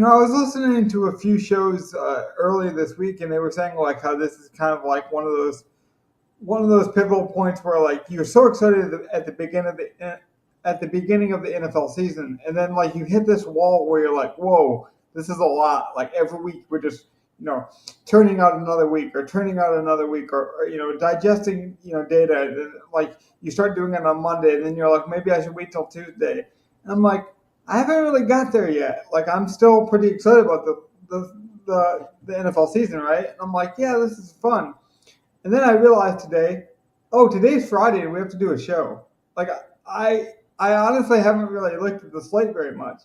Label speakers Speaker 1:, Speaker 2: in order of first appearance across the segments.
Speaker 1: I was listening to a few shows earlier this week, and they were saying like how this is kind of like one of those pivotal points where like you're so excited at the beginning of the NFL season, and then like you hit this wall where you're like, whoa, this is a lot. Like every week we're just turning out another week or turning out another week or digesting data. And, like you start doing it on Monday, and then you're like, maybe I should wait till Tuesday. And I'm like, I haven't really got there yet. Like I'm still pretty excited about the NFL season, right? And I'm like, yeah, this is fun. And then I realized today's Friday and we have to do a show. Like I honestly haven't really looked at the slate very much.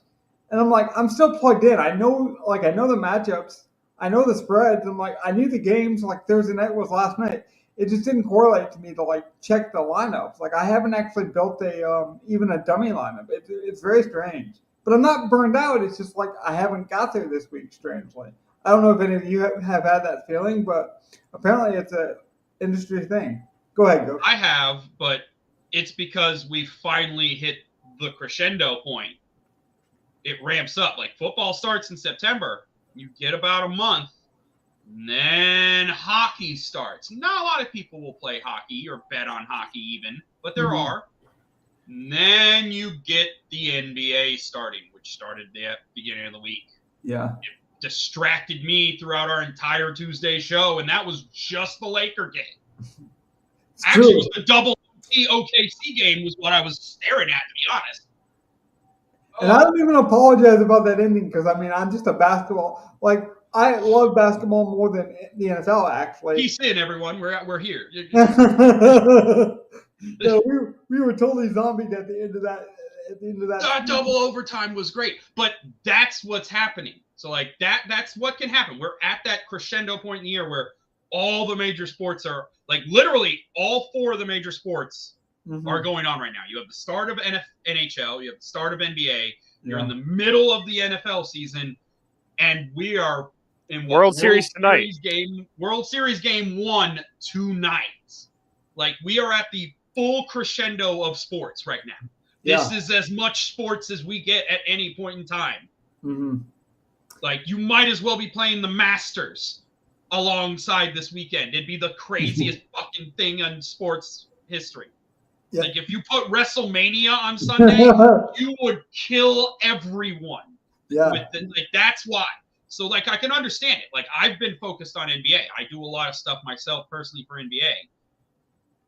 Speaker 1: And I'm like, I'm still plugged in. I know the matchups. I know the spreads. I'm like, I knew the games. Like Thursday night was last night. It just didn't correlate to me to like check the lineups. Like I haven't actually built even a dummy lineup. It's very strange. But I'm not burned out. It's just like I haven't got there this week, strangely. I don't know if any of you have had that feeling, but apparently it's a industry thing. Go ahead, go.
Speaker 2: I have, but it's because we finally hit the crescendo point. It ramps up. Like football starts in September. You get about a month. And then hockey starts. Not a lot of people will play hockey or bet on hockey even, but there are. And then you get the NBA starting, which started at the beginning of the week.
Speaker 1: Yeah.
Speaker 2: It distracted me throughout our entire Tuesday show, and that was just the Laker game. Actually, it was the double OKC game was what I was staring at, to be honest.
Speaker 1: And I don't even apologize about that ending because, I mean, I'm just a basketball. Like, I love basketball more than the NFL, actually.
Speaker 2: Peace in, everyone. We're here.
Speaker 1: Yeah, we were totally zombied at the end of that.
Speaker 2: That double overtime was great, but that's what's happening. So, like, that's what can happen. We're at that crescendo point in the year where all the major sports are, like, literally all four of the major sports are going on right now. You have the start of NHL, you have the start of NBA, you're in the middle of the NFL season, and we are in
Speaker 3: World Series tonight.
Speaker 2: World Series game 1 tonight. Like, we are at the full crescendo of sports right now. This is as much sports as we get at any point in time. Like, you might as well be playing the Masters alongside this weekend. It'd be the craziest fucking thing in sports history. Yeah. Like, if you put WrestleMania on Sunday, you would kill everyone.
Speaker 1: Yeah.
Speaker 2: Like, that's why. So, like, I can understand it. Like, I've been focused on NBA. I do a lot of stuff myself personally for NBA.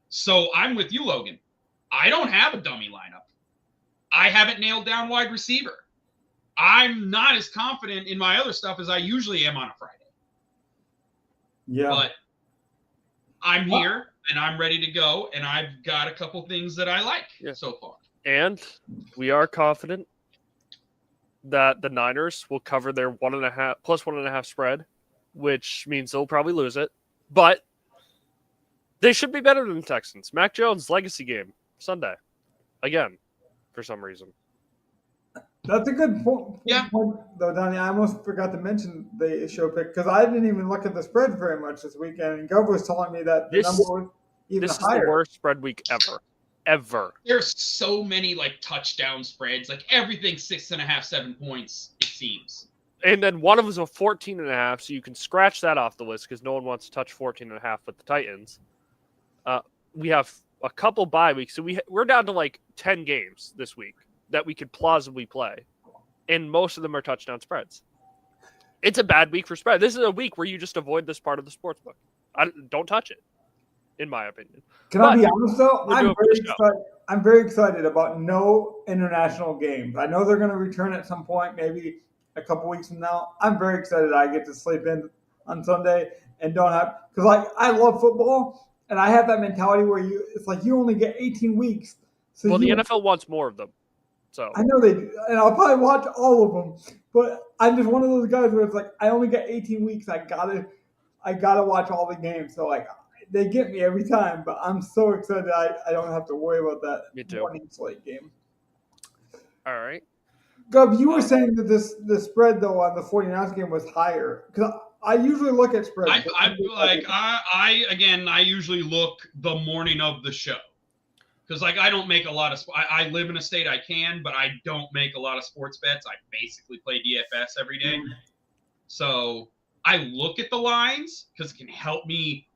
Speaker 2: So I'm with you, Logan. I don't have a dummy lineup. I haven't nailed down wide receiver. I'm not as confident in my other stuff as I usually am on a Friday.
Speaker 1: Yeah.
Speaker 2: But I'm here and I'm ready to go, and I've got a couple things that I like so far.
Speaker 3: And we are confident that the Niners will cover their 1.5 spread, which means they'll probably lose it. But they should be better than the Texans. Mac Jones' legacy game, Sunday. Again, for some reason.
Speaker 1: That's a good point, though, Donnie. I almost forgot to mention the show pick because I didn't even look at the spread very much this weekend. And Gov was telling me that the number was even higher.
Speaker 3: This is the worst spread week ever.
Speaker 2: There's so many like touchdown spreads. Like everything's 6.5, 7 points, it seems.
Speaker 3: And then one of them is a 14.5, so you can scratch that off the list because no one wants to touch 14.5 with the Titans. We have a couple bye weeks, so we're down to like 10 games this week that we could plausibly play, and most of them are touchdown spreads. It's a bad week for spread. This is a week where you just avoid this part of the sports book. Don't touch it, in my opinion.
Speaker 1: I be honest though? I'm very excited about no international games. I know they're going to return at some point, maybe a couple weeks from now. I'm very excited I get to sleep in on Sunday and don't have because like I love football. And I have that mentality where it's like you only get 18 weeks. So
Speaker 3: the NFL wants more of them. So
Speaker 1: I know they do. And I'll probably watch all of them. But I'm just one of those guys where it's like I only get 18 weeks. I gotta watch all the games. So like they get me every time. But I'm so excited I don't have to worry about that morning slate game.
Speaker 3: All right.
Speaker 1: Gov, you were saying that the spread though on the 49ers game was higher because I usually look at spreads.
Speaker 2: I usually look the morning of the show. Because like I don't make a lot of I live in a state I can, but I don't make a lot of sports bets. I basically play DFS every day. So I look at the lines because it can help me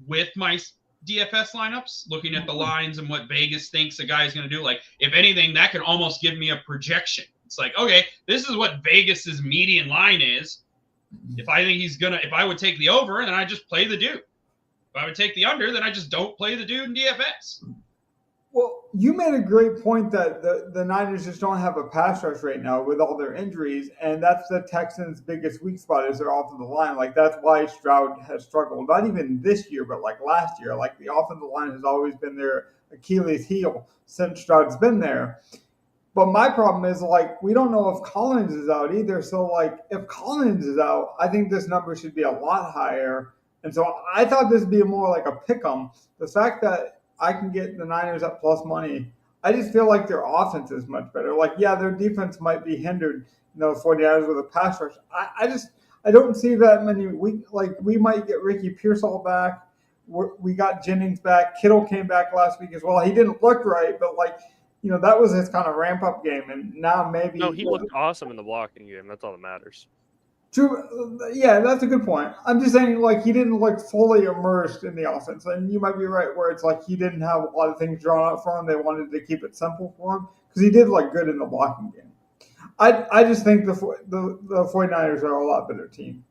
Speaker 2: with my DFS lineups, looking at the lines and what Vegas thinks a guy's going to do. Like, if anything, that can almost give me a projection. It's like, okay, this is what Vegas's median line is. If I think if I would take the over, then I just play the dude. If I would take the under, then I just don't play the dude in DFS.
Speaker 1: Well, you made a great point that the Niners just don't have a pass rush right now with all their injuries, and that's the Texans' biggest weak spot is their offensive line. Like, that's why Stroud has struggled. Not even this year, but like last year. Like, the offensive line has always been their Achilles heel since Stroud's been there. But my problem is, like, we don't know if Collins is out either. So, like, if Collins is out, I think this number should be a lot higher. And so I thought this would be more like a pick-em. The fact that I can get the Niners at plus money, I just feel like their offense is much better. Like, yeah, their defense might be hindered, 49ers with a pass rush. I don't see that many. We might get Ricky Pearsall back. We got Jennings back. Kittle came back last week as well. He didn't look right, but that was his kind of ramp-up game. And now maybe...
Speaker 3: No, he looked awesome in the blocking game. That's all that matters.
Speaker 1: True. Yeah, that's a good point. I'm just saying, like, he didn't look fully immersed in the offense. And you might be right where it's like he didn't have a lot of things drawn up for him. They wanted to keep it simple for him because he did look good in the blocking game. I just think the 49ers are a lot better team.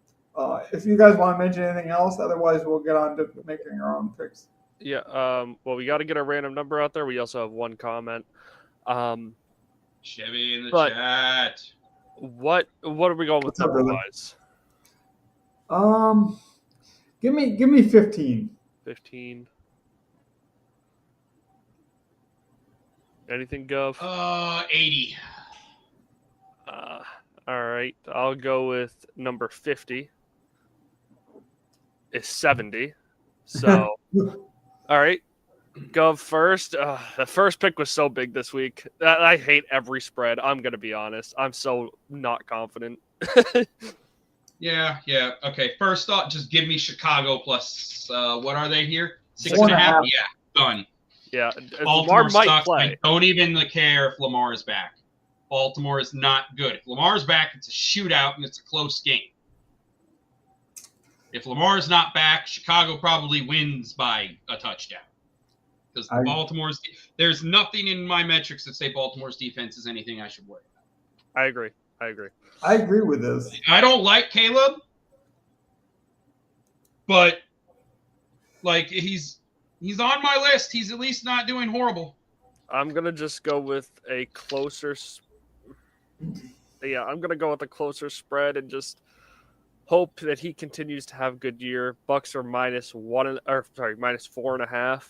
Speaker 1: If you guys want to mention anything else, otherwise we'll get on to making our own picks.
Speaker 3: Yeah, well, we got to get a random number out there. We also have one comment.
Speaker 2: Chevy in the chat.
Speaker 3: What are we going with number-wise?
Speaker 1: Give me 15.
Speaker 3: 15. Anything, Gov?
Speaker 2: 80.
Speaker 3: All right, I'll go with number 50. Is 70. So, all right. Gov first. The first pick was so big this week. I hate every spread. I'm going to be honest. I'm so not confident.
Speaker 2: Yeah. Okay, first thought, just give me Chicago plus, what are they here? 6.5? Yeah, done.
Speaker 3: Yeah.
Speaker 2: Baltimore sucks. I don't even care if Lamar is back. Baltimore is not good. If Lamar's back, it's a shootout and it's a close game. If Lamar's not back, Chicago probably wins by a touchdown. Because there's nothing in my metrics that say Baltimore's defense is anything I should worry about.
Speaker 3: I agree.
Speaker 1: I agree with this.
Speaker 2: I don't like Caleb, but like he's on my list. He's at least not doing horrible.
Speaker 3: I'm gonna just go with a closer. Yeah, I'm gonna go with a closer spread and just hope that he continues to have a good year. Bucks are minus 4.5.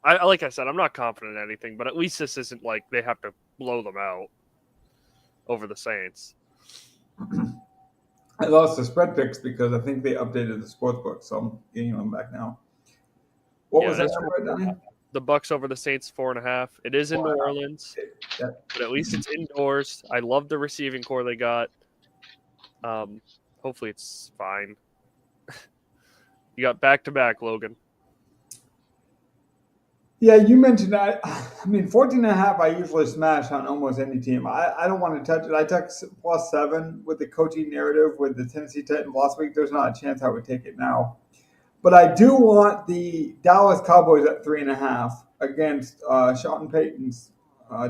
Speaker 3: I like I said, I'm not confident in anything, but at least this isn't like they have to blow them out over the Saints.
Speaker 1: I lost the spread picks because I think they updated the sports book, so I'm getting them back now. What was that number, Donnie?
Speaker 3: The Bucks over the Saints 4.5. It is in New Orleans, but at least it's indoors. I love the receiving core they got. Hopefully it's fine. You got back-to-back, Logan.
Speaker 1: Yeah, you mentioned that. I mean, 14.5 I usually smash on almost any team. I don't want to touch it. I took +7 with the coaching narrative with the Tennessee Titans last week. There's not a chance I would take it now. But I do want the Dallas Cowboys at 3.5 against Sean Payton's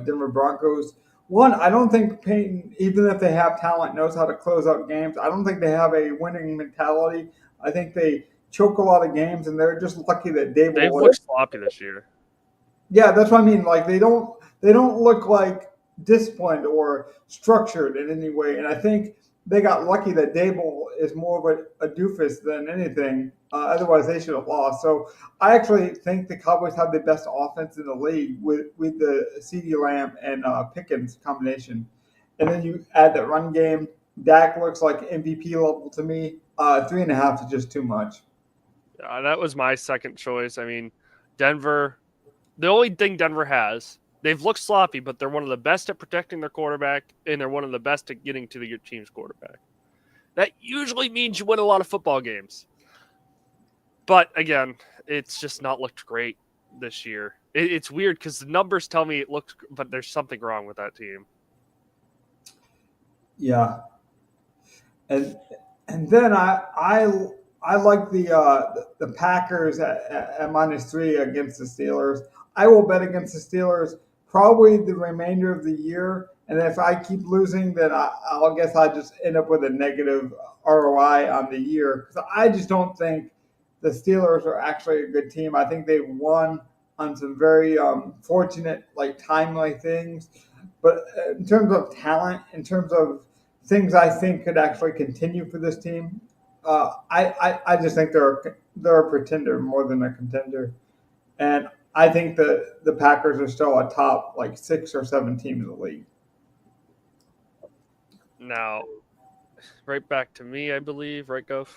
Speaker 1: Denver Broncos. One, I don't think Payton, even if they have talent, knows how to close out games. I don't think they have a winning mentality. I think they choke a lot of games, and they're just lucky that Dable.
Speaker 3: They've looked sloppy this year.
Speaker 1: Yeah, that's what I mean. Like they don't look like disciplined or structured in any way. And I think they got lucky that Dable is more of a doofus than anything. Otherwise, they should have lost. So I actually think the Cowboys have the best offense in the league with the CeeDee Lamb and Pickens combination. And then you add that run game. Dak looks like MVP level to me. 3.5 is just too much.
Speaker 3: That was my second choice. I mean, Denver, the only thing Denver has, they've looked sloppy, but they're one of the best at protecting their quarterback, and they're one of the best at getting to your team's quarterback. That usually means you win a lot of football games. But again, it's just not looked great this year. It's weird because the numbers tell me it looks, but there's something wrong with that team.
Speaker 1: Yeah, and then I like the Packers at -3 against the Steelers. I will bet against the Steelers probably the remainder of the year, and if I keep losing, then I'll guess I just end up with a negative ROI on the year because I just don't think the Steelers are actually a good team. I think they won on some very fortunate, like timely things, but in terms of talent, in terms of things I think could actually continue for this team, I just think they're a pretender more than a contender, and I think the Packers are still a top like 6 or 7 team in the league.
Speaker 3: Now, right back to me, I believe, right, Gov?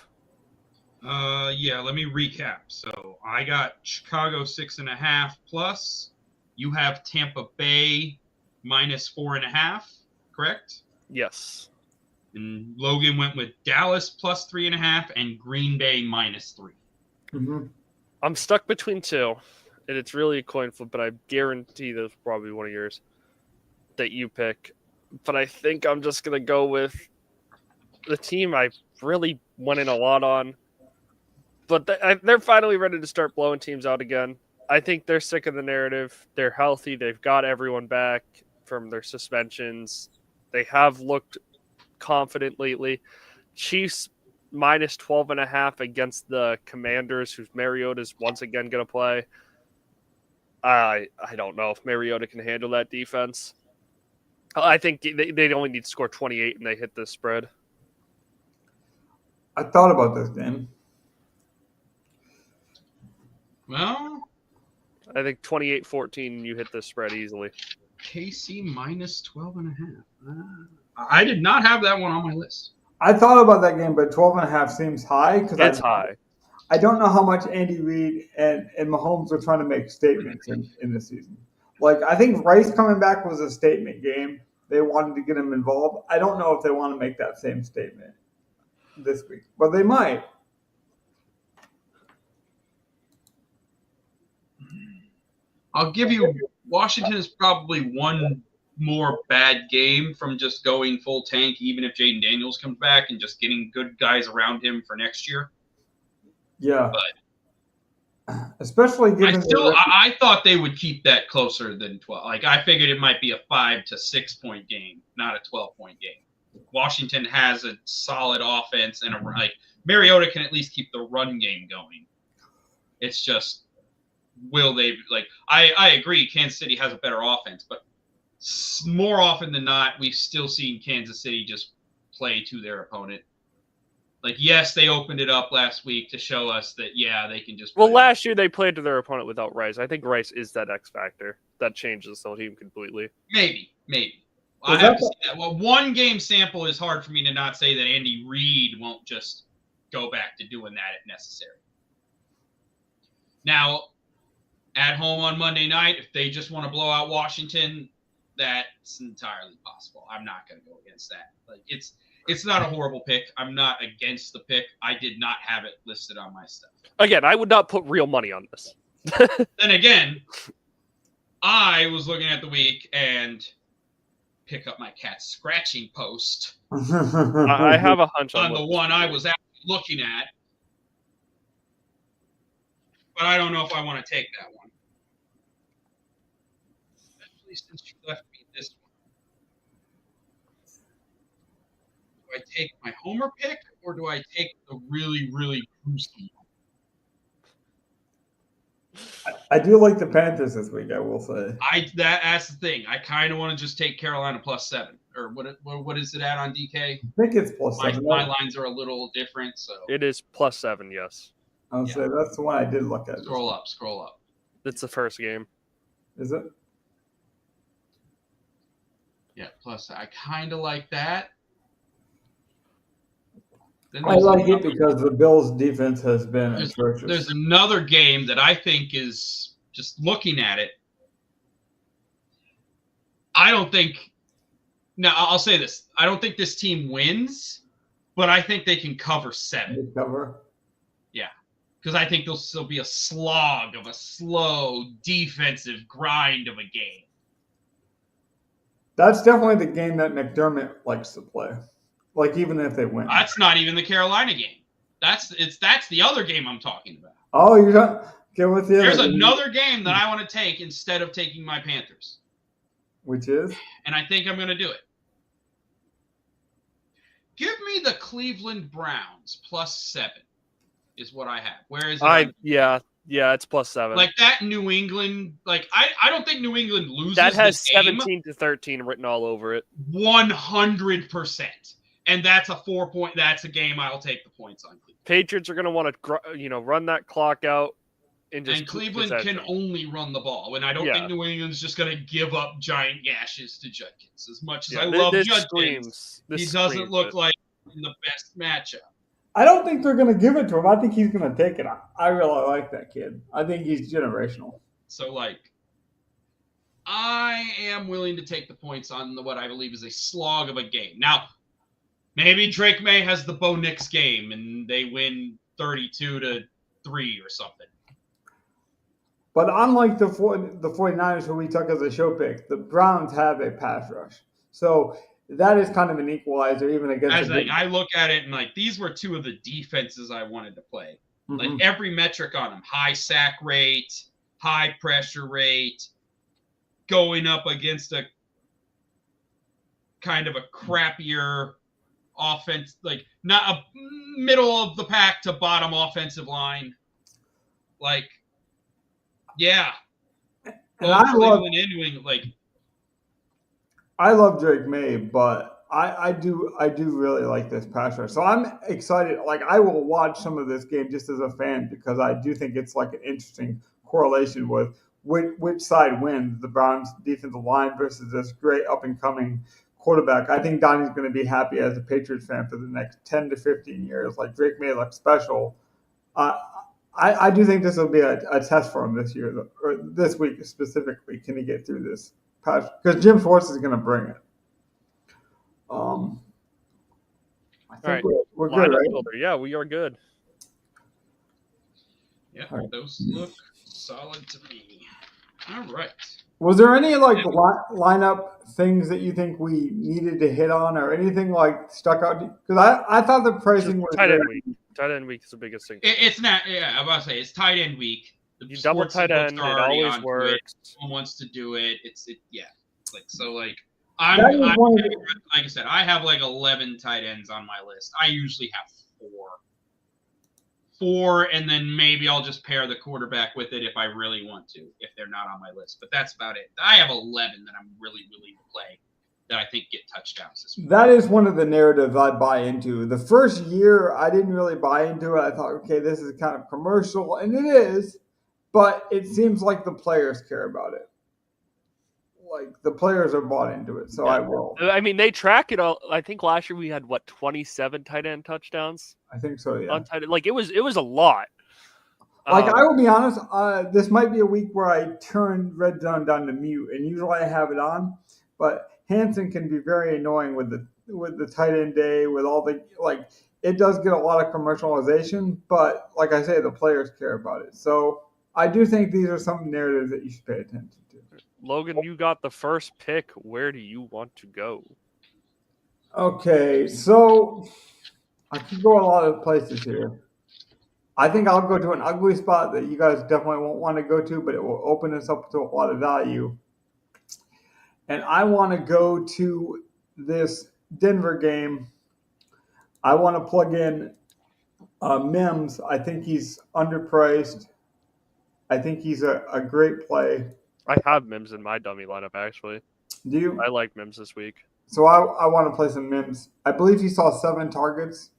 Speaker 2: Yeah, let me recap. So I got Chicago 6.5 plus. You have Tampa Bay -4.5, correct?
Speaker 3: Yes.
Speaker 2: And Logan went with Dallas +3.5 and Green Bay -3.
Speaker 1: Mm-hmm.
Speaker 3: I'm stuck between two, and it's really a coin flip, but I guarantee there's probably one of yours that you pick. But I think I'm just going to go with the team I really went in a lot on. But they're finally ready to start blowing teams out again. I think they're sick of the narrative. They're healthy. They've got everyone back from their suspensions. They have looked confident lately. Chiefs -12.5 against the Commanders, whose Mariota is once again going to play. I don't know if Mariota can handle that defense. I think they only need to score 28 and they hit the spread.
Speaker 1: I thought about this game.
Speaker 2: Well,
Speaker 3: I think 28-14, you hit the spread easily.
Speaker 2: KC -12.5. I did not have that one on my list.
Speaker 1: I thought about that game, but 12.5 seems high because
Speaker 3: It's high.
Speaker 1: I don't know how much Andy Reid and Mahomes are trying to make statements in the season. Like, I think Rice coming back was a statement game. They wanted to get him involved. I don't know if they want to make that same statement this week, but they might.
Speaker 2: I'll give you Washington is probably one more bad game from just going full tank, even if Jaden Daniels comes back and just getting good guys around him for next year.
Speaker 1: Yeah.
Speaker 2: But
Speaker 1: especially given
Speaker 2: I thought they would keep that closer than 12. Like, I figured it might be a 5 to 6 point game, not a 12-point game. Washington has a solid offense and Mariota can at least keep the run game going. It's just, will they, I agree Kansas City has a better offense, but more often than not, we've still seen Kansas City just play to their opponent. Like, yes, they opened it up last week to show us that, yeah, they can just play.
Speaker 3: Well, last year they played to their opponent without Rice. I think Rice is that X factor that changes the whole team completely.
Speaker 2: Maybe. I have to see that. Well, one game sample is hard for me to not say that Andy Reid won't just go back to doing that if necessary. Now, at home on Monday night, if they just want to blow out Washington, that's entirely possible. I'm not going to go against that. Like, it's not a horrible pick. I'm not against the pick. I did not have it listed on my stuff.
Speaker 3: Again, I would not put real money on this.
Speaker 2: Then again, I was looking at the week and pick up my cat scratching post.
Speaker 3: I have a hunch
Speaker 2: on the one I was actually looking at. But I don't know if I want to take that one. Especially since you left me this one. Do I take my homer pick or do I take the really, really gruesome one?
Speaker 1: I do like the Panthers this week, I will say.
Speaker 2: That's the thing. I kind of want to just take Carolina +7. Or what is it at on DK?
Speaker 1: I think it's +7.
Speaker 2: My lines are a little different, so
Speaker 3: it is +7, yes.
Speaker 1: I'll say that's the one I did look at.
Speaker 2: Scroll up.
Speaker 3: It's the first game.
Speaker 1: Is it?
Speaker 2: Yeah, plus I kind of like that.
Speaker 1: I like it because the Bills' defense has been atrocious.
Speaker 2: There's another game that I think is, just looking at it, I don't think – now, I'll say this. I don't think this team wins, but I think they can cover 7.
Speaker 1: They cover?
Speaker 2: Yeah. because I think there'll still be a slog of a slow defensive grind of a game.
Speaker 1: That's definitely the game that McDermott likes to play. Like, even if they win.
Speaker 2: That's not even the Carolina game. That's the other game I'm talking about.
Speaker 1: Oh, you're not. Get with the
Speaker 2: There's
Speaker 1: other
Speaker 2: another game that I want to take instead of taking my Panthers.
Speaker 1: Which is?
Speaker 2: And I think I'm going to do it. Give me the Cleveland Browns +7 is what I have. Where is it?
Speaker 3: Yeah, it's +7.
Speaker 2: Like that New England, like I don't think New England loses.
Speaker 3: That has
Speaker 2: this game
Speaker 3: 17-13 written all over it.
Speaker 2: 100%. And that's a 4-point. That's a game I'll take the points on.
Speaker 3: Patriots are going to want to, run that clock out. And
Speaker 2: Cleveland can only run the ball. And I don't think New England's just going to give up giant gashes to Judkins. As much as I love Judkins, he doesn't look like the best matchup.
Speaker 1: I don't think they're going to give it to him. I think he's going to take it. I really like that kid. I think he's generational.
Speaker 2: So, I am willing to take the points on what I believe is a slog of a game. Now, maybe Drake May has the Bo Nix game and they win 32-3 or something.
Speaker 1: But unlike the 49ers, who we took as a show pick, the Browns have a pass rush. So that is kind of an equalizer, even against
Speaker 2: I look at it and these were two of the defenses I wanted to play.
Speaker 1: Mm-hmm.
Speaker 2: Every metric on them: high sack rate, high pressure rate, going up against a kind of a crappier offense, not a middle of the pack to bottom offensive line. Yeah.
Speaker 1: And I love Drake May, but I do really like this pass rush. So I'm excited. I will watch some of this game just as a fan because I do think it's an interesting correlation with which side wins, the Browns defensive line versus this great up and coming quarterback. I think Donnie's going to be happy as a Patriots fan for the next 10 to 15 years. Drake May looks special. I do think this will be a test for him this year, or this week specifically. Can he get through this patch? Because Jim Schwartz is going to bring it. I think we're good, right?
Speaker 3: Builder. Yeah, we are good.
Speaker 2: Yeah, those look solid to me. All right.
Speaker 1: Was there any lineup things that you think we needed to hit on, or anything stuck out? Because I thought the pricing was
Speaker 3: tight end week. Tight end week is the biggest thing.
Speaker 2: It's not. Yeah, I'm about to say it's tight end week.
Speaker 3: You double tight end. It always works.
Speaker 2: Someone wants to do it. I'm like I said, I have 11 tight ends on my list. I usually have four, and then maybe I'll just pair the quarterback with it if I really want to, if they're not on my list. But that's about it. I have 11 that I'm really willing to play that I think get touchdowns this week.
Speaker 1: That is one of the narratives I buy into. The first year, I didn't really buy into it. I thought, okay, this is kind of commercial, and it is, but it seems like the players care about it. The players are bought into it, so I will.
Speaker 3: I mean, they track it all. I think last year we had 27 tight end touchdowns.
Speaker 1: I think so, yeah.
Speaker 3: On tight end. It was a lot.
Speaker 1: I will be honest. This might be a week where I turn Red Zone down to mute, and usually I have it on. But Hansen can be very annoying with the tight end day, with all the it does get a lot of commercialization. But like I say, the players care about it. So I do think these are some narratives that you should pay attention to.
Speaker 3: Logan, you got the first pick. Where do you want to go?
Speaker 1: Okay, so I could go a lot of places here. I think I'll go to an ugly spot that you guys definitely won't want to go to, but it will open us up to a lot of value. And I want to go to this Denver game. I want to plug in Mims. I think he's underpriced. I think he's a great play.
Speaker 3: I have Mims in my dummy lineup, actually.
Speaker 1: Do you?
Speaker 3: I like Mims this week.
Speaker 1: So I want to play some Mims. I believe he saw 7 targets.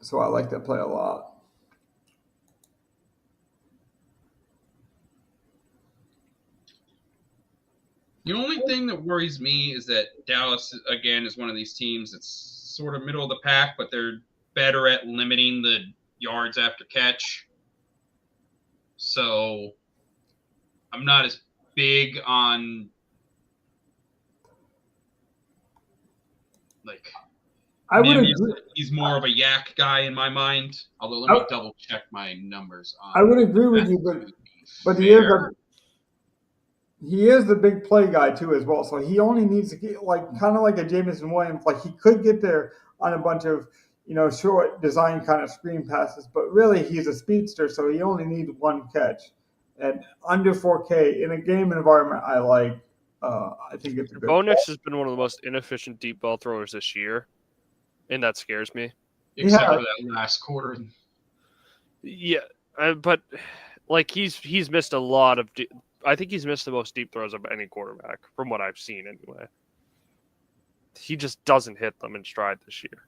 Speaker 1: So I like that play a lot.
Speaker 2: The only thing that worries me is that Dallas, again, is one of these teams that's sort of middle of the pack, but they're better at limiting the yards after catch. So I'm not as big on
Speaker 1: I would
Speaker 2: Maybe
Speaker 1: agree.
Speaker 2: he's more of a yak guy in my mind. Although let me double check my numbers.
Speaker 1: I would agree with you, but he is the big play guy too as well. So he only needs to get kind of like a Jameson Williams. Like he could get there on a bunch of short design kind of screen passes, but really he's a speedster, so he only needs one catch. And under 4K in a game environment, I like. I think it's a good.
Speaker 3: Bo Nix has been one of the most inefficient deep ball throwers this year, and that scares me.
Speaker 2: Except for that last quarter.
Speaker 3: Yeah, but like he's missed a lot of. I think he's missed the most deep throws of any quarterback from what I've seen anyway. He just doesn't hit them in stride this year.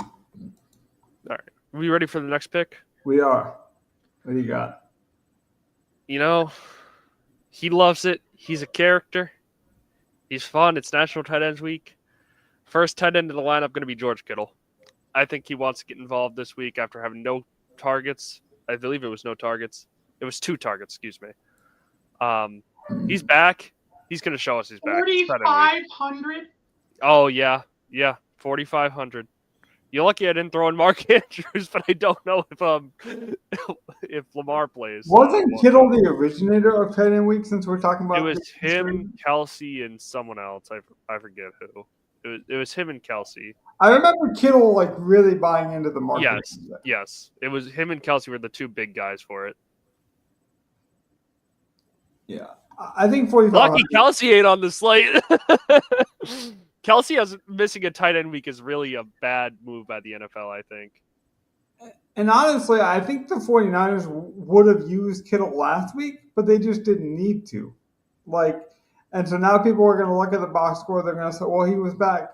Speaker 3: All right. Are we ready for the next pick?
Speaker 1: We are. What do you got?
Speaker 3: He loves it. He's a character. He's fun. It's National Tight Ends Week. First tight end in the lineup going to be George Kittle. I think he wants to get involved this week after having no targets. I believe it was no targets. It was 2 targets, excuse me. He's back. He's going to show us he's back.
Speaker 2: 4,500?
Speaker 3: Oh, yeah. Yeah, 4,500. You're lucky I didn't throw in Mark Andrews, but I don't know if Lamar plays.
Speaker 1: Wasn't Kittle the originator of tight end week? Since we're talking about
Speaker 3: it, was him, Kelsey, and someone else. I forget who. It was him and Kelsey.
Speaker 1: I remember Kittle really buying into the market.
Speaker 3: Yes. It was him and Kelsey were the 2 big guys for it.
Speaker 1: Yeah, I think 45.
Speaker 3: Lucky Kelsey ain't on the slate. Kelsey missing a tight end week is really a bad move by the NFL, I think.
Speaker 1: And honestly, I think the 49ers would have used Kittle last week, but they just didn't need to. And so now people are going to look at the box score. They're going to say, well, he was back.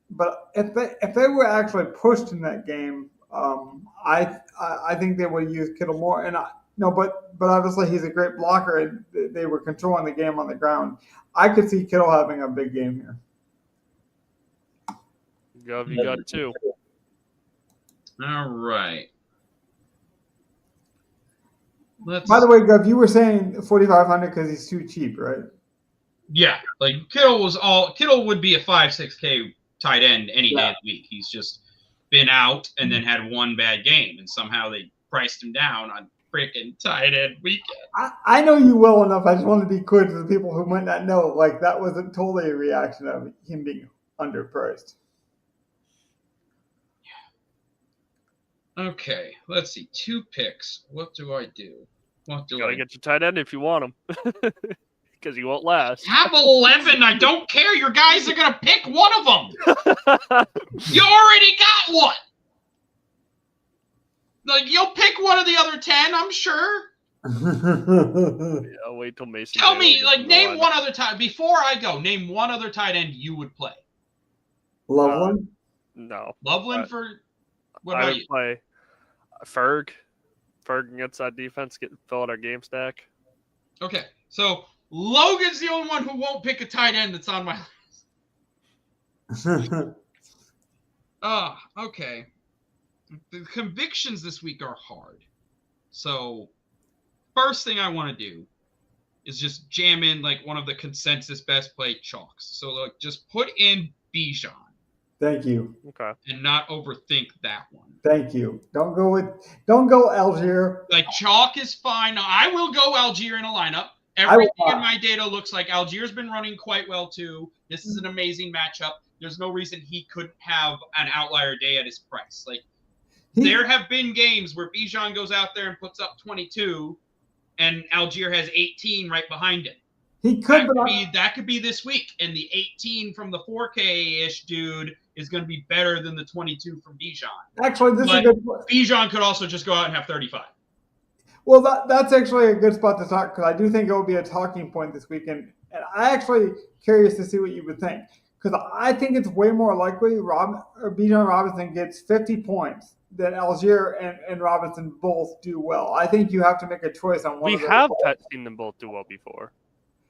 Speaker 1: But if they were actually pushed in that game, I think they would use Kittle more. But obviously he's a great blocker, and they were controlling the game on the ground. I could see Kittle having a big game here.
Speaker 3: Gov, you got 2.
Speaker 2: All right.
Speaker 1: By the way, Gov, you were saying 4,500 because he's too cheap, right?
Speaker 2: Yeah, Kittle would be a 5-6K tight end any day of the week. He's just been out and then had one bad game, and somehow they priced him down on freaking tight end weekend.
Speaker 1: I know you well enough. I just want to be clear to the people who might not know. That wasn't totally a reaction of him being underpriced.
Speaker 2: Okay, let's see. 2 picks. What do I do?
Speaker 3: Gotta get your tight end if you want him. Because he won't last.
Speaker 2: Have 11. I don't care. Your guys are going to pick one of them. You already got one. You'll pick one of the other 10, I'm sure.
Speaker 3: Yeah, wait till Mason.
Speaker 2: Tell me, name one other tight. Before I go, name one other tight end you would play.
Speaker 1: Loveland?
Speaker 3: No.
Speaker 2: Loveland for. What
Speaker 3: I
Speaker 2: about
Speaker 3: would
Speaker 2: you?
Speaker 3: play Ferg. Ferg against that defense, fill out our game stack.
Speaker 2: Okay, so Logan's the only one who won't pick a tight end that's on my list. Okay. The convictions this week are hard. So, first thing I want to do is just jam in one of the consensus best play chalks. So, just put in Bijan.
Speaker 1: Thank you.
Speaker 3: Okay.
Speaker 2: And not overthink that one.
Speaker 1: Thank you. Don't go Algier.
Speaker 2: Chalk is fine. I will go Algier in a lineup. Everything in my data looks like Algier's been running quite well too. This is an amazing matchup. There's no reason he couldn't have an outlier day at his price. There have been games where Bijan goes out there and puts up 22, and Algier has 18 right behind him.
Speaker 1: He could,
Speaker 2: that could be this week, and the 18 from the 4K-ish dude is going to be better than the 22 from Bijan.
Speaker 1: Actually, this is a good point.
Speaker 2: Bijan could also just go out and have 35.
Speaker 1: Well, that's actually a good spot to talk, because I do think it will be a talking point this weekend, and I actually curious to see what you would think, because I think it's way more likely Bijan Robinson gets 50 points than Algier and Robinson both do well. I think you have to make a choice on one.
Speaker 3: We have seen them both do well before.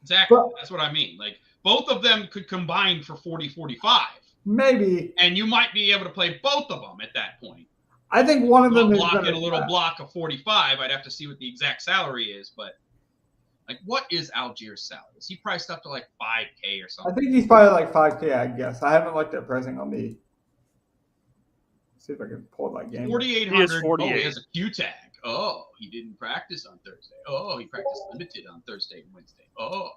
Speaker 2: Exactly. That's what I mean. Both of them could combine for 40, 45.
Speaker 1: Maybe.
Speaker 2: And you might be able to play both of them at that point.
Speaker 1: I think one of them is
Speaker 2: block in a little block of 45. I'd have to see what the exact salary is, but Like, what is Algiers' salary? Is he priced up to like 5K or
Speaker 1: I
Speaker 2: something?
Speaker 1: think he's probably like 5K, I guess. I haven't looked at pricing on the. See if I can pull that game.
Speaker 2: 4,800.
Speaker 3: 48.
Speaker 2: Oh, he has a Q tag. Oh, he didn't practice on Thursday. Oh, he practiced limited on Thursday and Wednesday. Oh.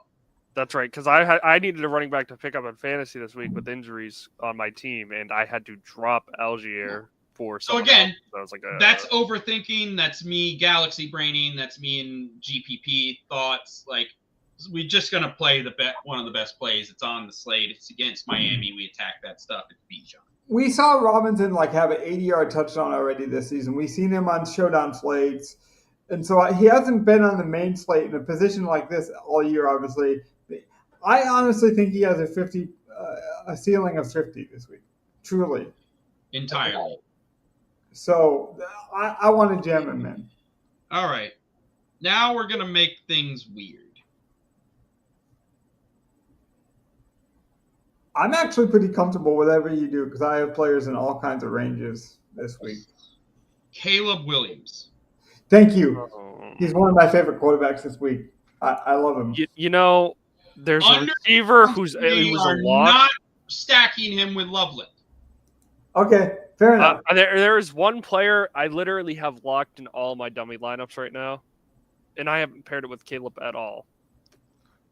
Speaker 3: That's right, because I needed a running back to pick up in fantasy this week with injuries on my team, and I had to drop Algier for
Speaker 2: So
Speaker 3: someone
Speaker 2: again,
Speaker 3: else. So I was like,
Speaker 2: that's overthinking. That's me galaxy braining. That's me in GPP thoughts. Like, we're just gonna play one of the best plays. It's on the slate. It's against Miami. We attack that stuff. It's Bijan.
Speaker 1: We saw Robinson like have an 80-yard touchdown already this season. We've seen him on showdown slates, and so he hasn't been on the main slate in a position like this all year. Obviously, I honestly think he has a ceiling of 50 this week. Truly,
Speaker 2: Entirely.
Speaker 1: So I want to jam him in.
Speaker 2: All right, now we're gonna make things weird.
Speaker 1: I'm actually pretty comfortable with whatever you do because I have players in all kinds of ranges this week.
Speaker 2: Caleb Williams.
Speaker 1: Thank you. He's one of my favorite quarterbacks this week. I love him.
Speaker 3: You know, there's a receiver who's a lock.
Speaker 2: Not stacking him with Loveland.
Speaker 1: Okay, fair enough.
Speaker 3: There is one player I literally have locked in all my dummy lineups right now, and I haven't paired it with Caleb at all.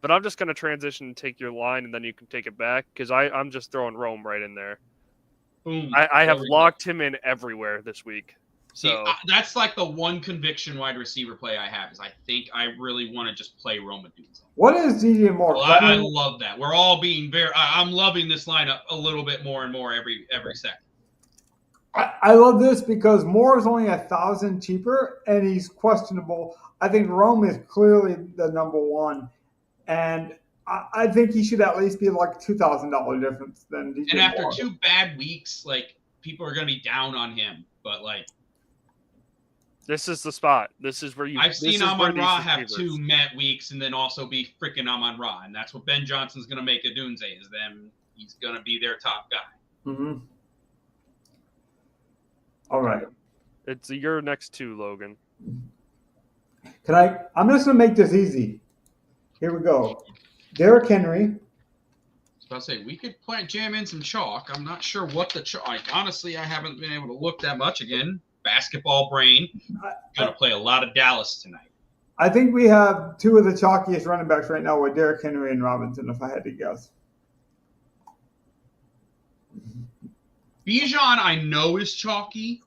Speaker 3: But I'm just going to transition and take your line, and then you can take it back, because I'm just throwing Rome right in there.
Speaker 2: Boom.
Speaker 3: I have locked him in everywhere this week.
Speaker 2: See,
Speaker 3: So
Speaker 2: that's like the one conviction wide receiver play I have is I think I really want to just play Roma Dunze.
Speaker 1: What is DJ Moore?
Speaker 2: Well, I love that. We're all being I'm loving this lineup a little bit more and more every second.
Speaker 1: I love this because Moore is only 1,000 cheaper, and he's questionable. I think Rome is clearly the number one, and I think he should at least be like $2,000 difference than DJ
Speaker 2: And after
Speaker 1: Moore.
Speaker 2: 2 bad weeks, like people are going to be down on him, but like.
Speaker 3: this is the spot. This is where you.
Speaker 2: I've seen Amon-Ra have 2 Met weeks and then also be freaking Amon-Ra, and that's what Ben Johnson's going to make a Dunze is them. He's going to be their top guy.
Speaker 1: Mm-hmm. All right.
Speaker 3: It's your next 2, Logan.
Speaker 1: I'm just going to make this easy. Here we go. Derrick Henry.
Speaker 2: I was about to say, we could jam in some chalk. I'm not sure what the chalk. Honestly, I haven't been able to look that much again. Basketball brain. Going to play a lot of Dallas tonight.
Speaker 1: I think we have 2 of the chalkiest running backs right now with Derrick Henry and Robinson, if I had to guess.
Speaker 2: Bijan, I know, is chalky.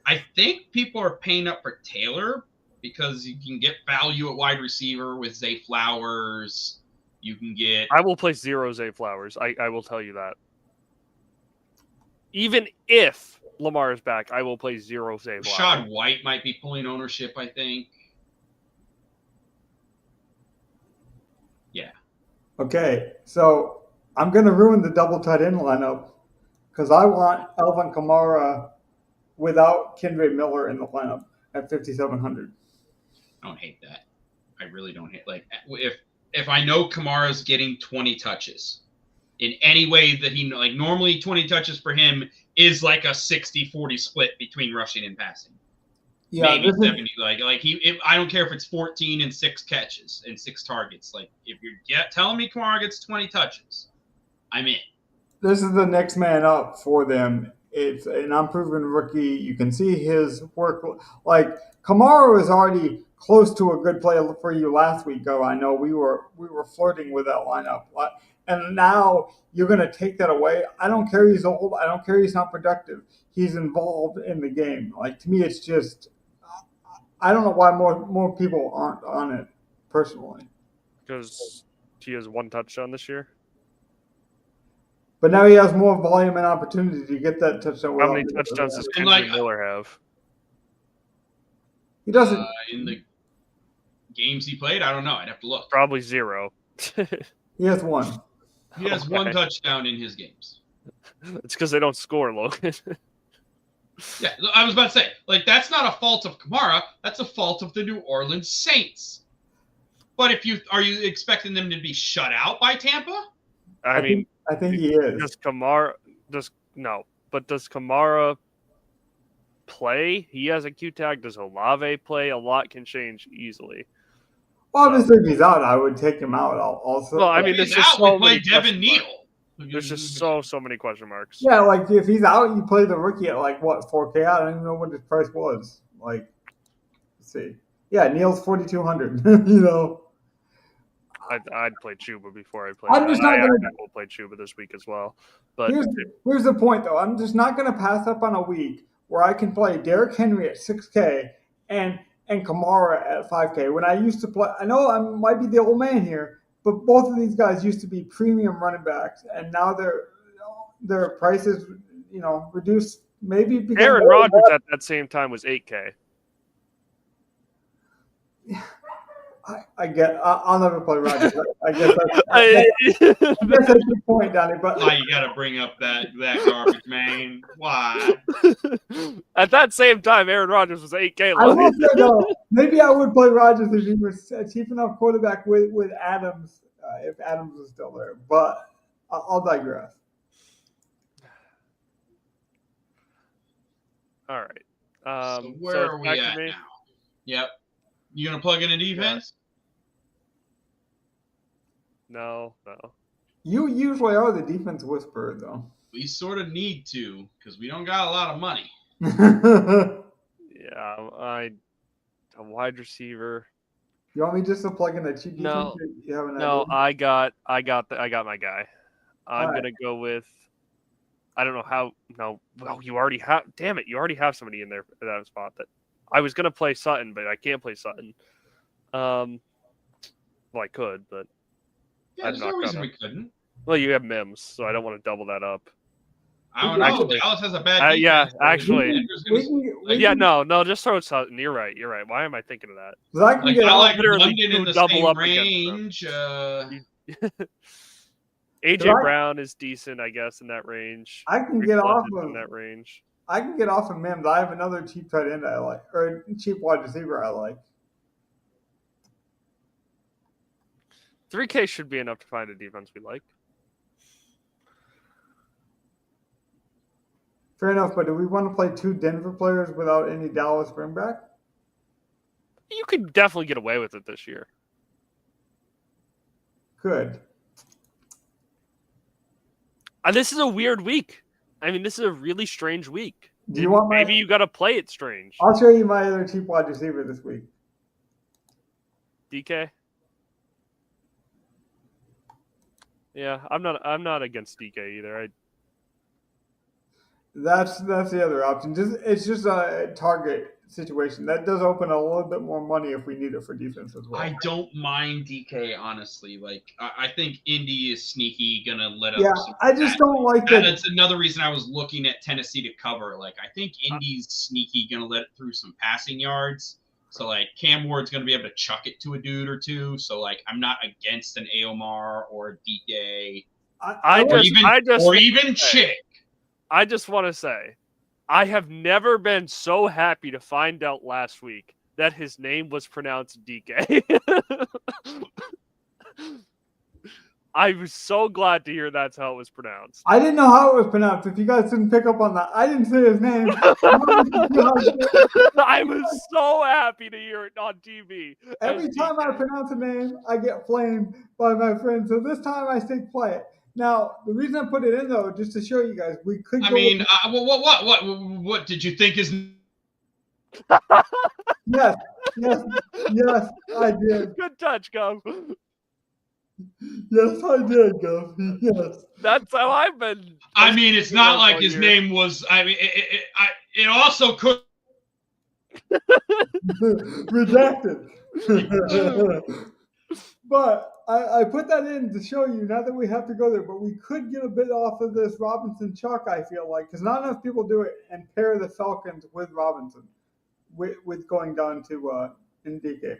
Speaker 2: I think people are paying up for Taylor because you can get value at wide receiver with Zay Flowers. You can get.
Speaker 3: I will play 0 Zay Flowers. I will tell you that. Even if Lamar is back, I will play 0 Zay Flowers.
Speaker 2: Rashad White might be pulling ownership, I think. Yeah.
Speaker 1: Okay, so I'm going to ruin the double tight end lineup because I want Alvin Kamara without Kendra Miller in the lineup at 5,700.
Speaker 2: I don't hate that. I really don't hate. Like, if I know Kamara's getting 20 touches in any way that he, like, normally 20 touches for him is like a 60-40 split between rushing and passing.
Speaker 1: Yeah,
Speaker 2: maybe 70. I don't care if it's 14 and 6 catches and 6 targets. Like, if you're telling me Kamara gets 20 touches, I'm in.
Speaker 1: This is the next man up for them. It's an unproven rookie. You can see his work. Like, Kamara was already close to a good play for you last week. I know we were flirting with that lineup, and now you're going to take that away. I don't care he's old. I don't care he's not productive. He's involved in the game. Like, to me, it's just I don't know why more people aren't on it personally.
Speaker 3: Because he has 1 touchdown this year.
Speaker 1: But now he has more volume and opportunity to get that touchdown.
Speaker 3: How many touchdowns does Kendrick Miller have?
Speaker 1: He doesn't.
Speaker 2: In the games he played, I don't know. I'd have to look.
Speaker 3: Probably 0.
Speaker 1: He has 1.
Speaker 2: He has 1 touchdown in his games.
Speaker 3: It's because they don't score, Logan.
Speaker 2: Yeah, I was about to say, like, that's not a fault of Kamara. That's a fault of the New Orleans Saints. But are you expecting them to be shut out by Tampa?
Speaker 1: I think he is.
Speaker 3: Does Kamara play? He has a Q tag. Does Olave play? A lot can change easily.
Speaker 1: Obviously, if he's out, I would take him out. Also,
Speaker 3: well, I mean,
Speaker 2: If
Speaker 3: there's
Speaker 2: he's
Speaker 3: just
Speaker 2: out,
Speaker 3: so
Speaker 2: we play
Speaker 3: many
Speaker 2: Devin
Speaker 3: question
Speaker 2: Neal.
Speaker 3: marks. There's just so many question marks.
Speaker 1: yeah, like if he's out, you play the rookie at like what 4K. I don't even know what his price was. Like, let's see. Yeah, Neal's 4,200. You know,
Speaker 3: I'd play Chuba before I played.
Speaker 1: I'm just not
Speaker 3: I
Speaker 1: gonna.
Speaker 3: will play Chuba this week as well. But
Speaker 1: Here's the point, though. I'm just not gonna pass up on a week where I can play Derrick Henry at 6K and Kamara at 5K. When I used to play, I know I might be the old man here, but both of these guys used to be premium running backs, and now their prices, reduced. Maybe because
Speaker 3: Aaron Rodgers at that same time was 8K.
Speaker 1: I'll never play Rodgers. I guess that's the point, Donnie. But
Speaker 2: why you got to bring up that garbage, man? Why?
Speaker 3: At that same time, Aaron Rodgers was 8K.
Speaker 1: I will say though, maybe I would play Rodgers if he was a cheap enough quarterback with Adams, if Adams was still there. But I'll digress.
Speaker 3: All right.
Speaker 2: So where are we at now? Yep. You gonna plug in a defense?
Speaker 3: No.
Speaker 2: You
Speaker 1: usually are the defense whisperer, though.
Speaker 2: We sort of need to because we don't got a lot of money.
Speaker 3: Yeah, a wide receiver.
Speaker 1: You want me just to plug in a cheap defense?
Speaker 3: No. I got my guy. I'm gonna go with. I don't know how. No, well, you already have. Damn it, you already have somebody in there for that spot. That I was gonna play Sutton, but I can't play Sutton. Well, I could, but
Speaker 2: yeah, there's no reason we couldn't.
Speaker 3: Well, you have Mims, so I don't want to double that up.
Speaker 2: I don't know.
Speaker 3: Actually,
Speaker 2: Dallas has a bad defense.
Speaker 3: Yeah, actually.
Speaker 2: No,
Speaker 3: just throw Sutton. You're right. Why am I thinking of that?
Speaker 2: I like London in the same range.
Speaker 3: AJ Brown is decent, I guess, in that range.
Speaker 1: I can get off
Speaker 3: of that range.
Speaker 1: I can get off of Mims. I have another cheap tight end I like, or a cheap wide receiver I like.
Speaker 3: 3K should be enough to find a defense we like.
Speaker 1: Fair enough, but do we want to play two Denver players without any Dallas bring back?
Speaker 3: You could definitely get away with it this year.
Speaker 1: Good.
Speaker 3: This is a weird week. I mean, this is a really strange week.
Speaker 1: Do you want
Speaker 3: maybe you got to play it strange?
Speaker 1: I'll show you my other cheap wide receiver this week.
Speaker 3: DK. Yeah, I'm not against DK either.
Speaker 1: That's the other option. It's just a target situation that does open a little bit more money if we need it for defense as well.
Speaker 2: I don't mind DK honestly. Like I think Indy is sneaky gonna let up.
Speaker 1: Yeah, I just don't like that.
Speaker 2: That's another reason I was looking at Tennessee to cover. Like I think Indy's sneaky gonna let it through some passing yards. So like Cam Ward's gonna be able to chuck it to a dude or two. So like I'm not against an Aomar or a DK. Or even Chick.
Speaker 3: I just want to say, I have never been so happy to find out last week that his name was pronounced DK. I was so glad to hear that's how it was pronounced.
Speaker 1: I didn't know how it was pronounced. If you guys didn't pick up on that, I didn't say his name.
Speaker 3: I was so happy to hear it on TV.
Speaker 1: Every time I pronounce a name, I get flamed by my friends. So this time I stay quiet. Now, the reason I put it in, though, just to show you guys, we could go...
Speaker 2: what did you think is...
Speaker 1: Yes, I did.
Speaker 3: Good touch, Gov.
Speaker 1: Yes, I did, Gov. Yes.
Speaker 3: That's how I've been...
Speaker 2: I mean, it's not like his name was... I mean, it also could...
Speaker 1: Redacted. But... I put that in to show you, not that we have to go there, but we could get a bit off of this Robinson chalk, I feel like, because not enough people do it and pair the Falcons with Robinson, with going down to NDK.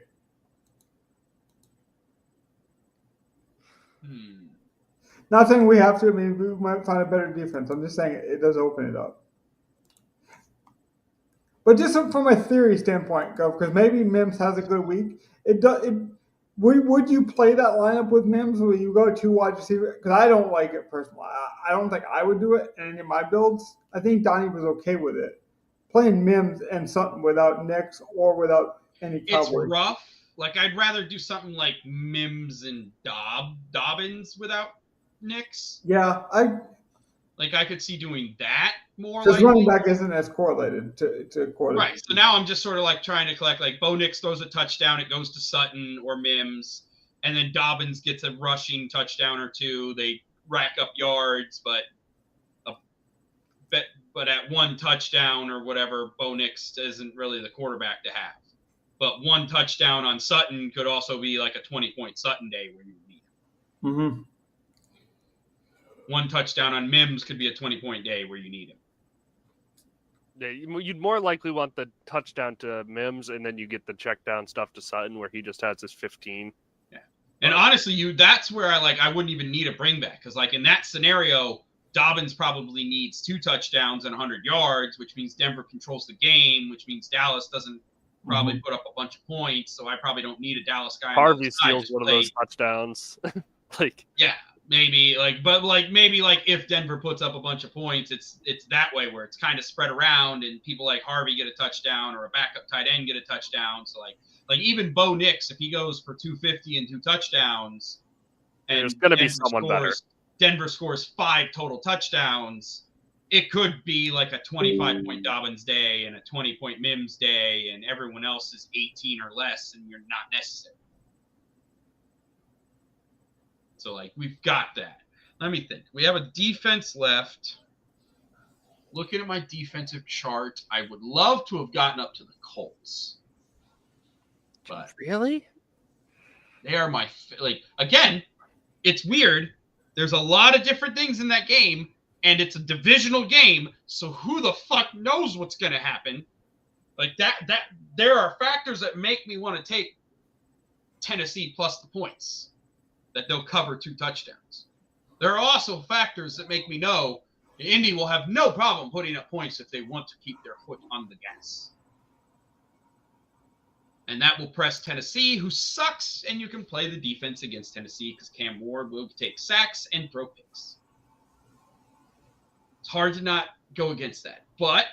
Speaker 1: Not saying we have to. I mean, we might find a better defense. I'm just saying it does open it up. But just from a theory standpoint, because maybe Mims has a good week, would you play that lineup with Mims? Will you go two wide receiver? Because I don't like it personally. I don't think I would do it in any of my builds. I think Donnie was okay with it. Playing Mims and something without Nicks or without any coverage.
Speaker 2: It's rough Like, I'd rather do something like Mims and Dobbins without Nicks.
Speaker 1: Yeah,
Speaker 2: Like, I could see doing that more
Speaker 1: because
Speaker 2: likely.
Speaker 1: running back isn't as correlated to quarterback.
Speaker 2: Right. So now I'm just sort of like trying to collect, like, Bo Nix throws a touchdown, it goes to Sutton or Mims, and then Dobbins gets a rushing touchdown or two. They rack up yards, but at one touchdown or whatever, Bo Nix isn't really the quarterback to have. But one touchdown on Sutton could also be like a 20-point Sutton day where you need him.
Speaker 1: Mm-hmm.
Speaker 2: One touchdown on Mims could be a 20-point day where you need him.
Speaker 3: Yeah, you'd more likely want the touchdown to Mims, and then you get the check down stuff to Sutton where he just has his 15.
Speaker 2: Yeah. And honestly, that's where I wouldn't even need a bring back, because like in that scenario, Dobbins probably needs 2 touchdowns and 100 yards, which means Denver controls the game, which means Dallas doesn't probably put up a bunch of points, so I probably don't need a Dallas guy.
Speaker 3: Harvey steals one of those touchdowns.
Speaker 2: Maybe if Denver puts up a bunch of points, it's that way where it's kind of spread around and people like Harvey get a touchdown or a backup tight end get a touchdown. So like even Bo Nix, if he goes for 250 and 2 touchdowns, and
Speaker 3: there's going to be someone better.
Speaker 2: Denver scores 5 total touchdowns, it could be like a 25-point Dobbins day and a 20-point Mims day, and everyone else is 18 or less, and you're not necessary. So, like, we've got that. Let me think. We have a defense left. Looking at my defensive chart, I would love to have gotten up to the Colts. But
Speaker 3: really?
Speaker 2: They are my again, it's weird. There's a lot of different things in that game, and it's a divisional game, so who the fuck knows what's going to happen? Like that there are factors that make me want to take Tennessee plus the points, that they'll cover 2 touchdowns. There are also factors that make me know Indy will have no problem putting up points if they want to keep their foot on the gas. And that will press Tennessee, who sucks, and you can play the defense against Tennessee because Cam Ward will take sacks and throw picks. It's hard to not go against that. But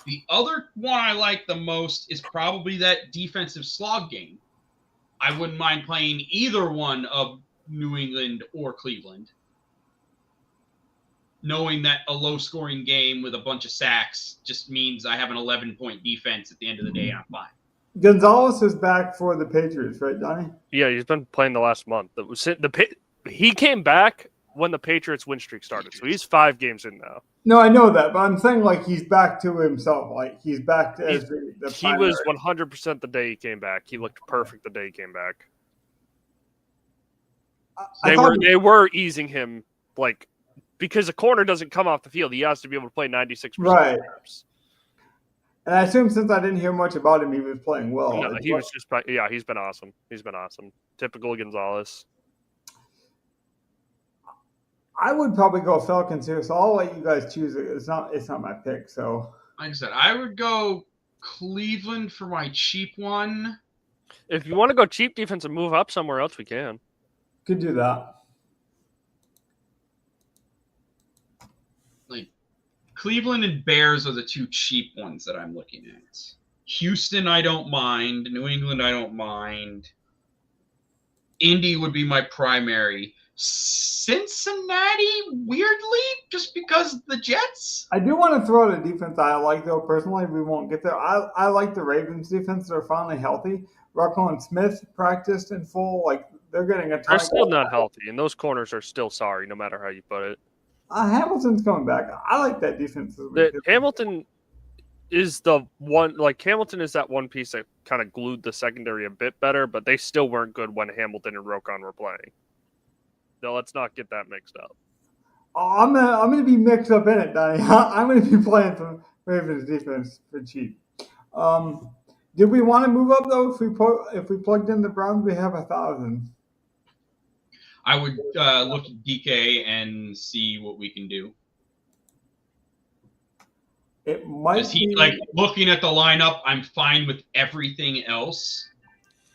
Speaker 2: the other one I like the most is probably that defensive slog game. I wouldn't mind playing either one of New England or Cleveland, knowing that a low-scoring game with a bunch of sacks just means I have an 11-point defense at the end of the day and I'm fine.
Speaker 1: Gonzalez is back for the Patriots, right, Donnie?
Speaker 3: Yeah, he's been playing the last month. He came back when the Patriots win streak started, so he's 5 games in now.
Speaker 1: No, I know that, but I'm saying like he's back to himself. Like he's back to as the
Speaker 3: He was 100% the day he came back. He looked perfect the day he came back. They were easing him because a corner doesn't come off the field. He has to be able to play 96%
Speaker 1: right.
Speaker 3: of snaps.
Speaker 1: And I assume since I didn't hear much about him, he was playing well.
Speaker 3: No, he's been awesome. He's been awesome. Typical Gonzalez.
Speaker 1: I would probably go Falcons here, so I'll let you guys choose it. It's not my pick, so.
Speaker 2: Like I said, I would go Cleveland for my cheap one.
Speaker 3: If you want to go cheap defense and move up somewhere else, we can.
Speaker 1: Could do that.
Speaker 2: Like Cleveland and Bears are the 2 cheap ones that I'm looking at. Houston, I don't mind. New England, I don't mind. Indy would be my primary. Cincinnati, weirdly, just because the Jets.
Speaker 1: I do want to throw out a defense I like, though. Personally, we won't get there. I like the Ravens defense. They're finally healthy. Rocco and Smith practiced in full. Like, they're getting a ton.
Speaker 3: They're still not healthy, and those corners are still sorry, no matter how you put it.
Speaker 1: Hamilton's coming back. I like that defense.
Speaker 3: Hamilton is the one. Like, Hamilton is that one piece that kind of glued the secondary a bit better, but they still weren't good when Hamilton and Rokon were playing. No, let's not get that mixed up.
Speaker 1: Oh, I'm gonna be mixed up in it, Donnie. I'm gonna be playing some Ravens defense for cheap. Did we want to move up though? If we plugged in the Browns, we have 1,000.
Speaker 2: I would look at DK and see what we can do.
Speaker 1: It might be
Speaker 2: like looking at the lineup. I'm fine with everything else.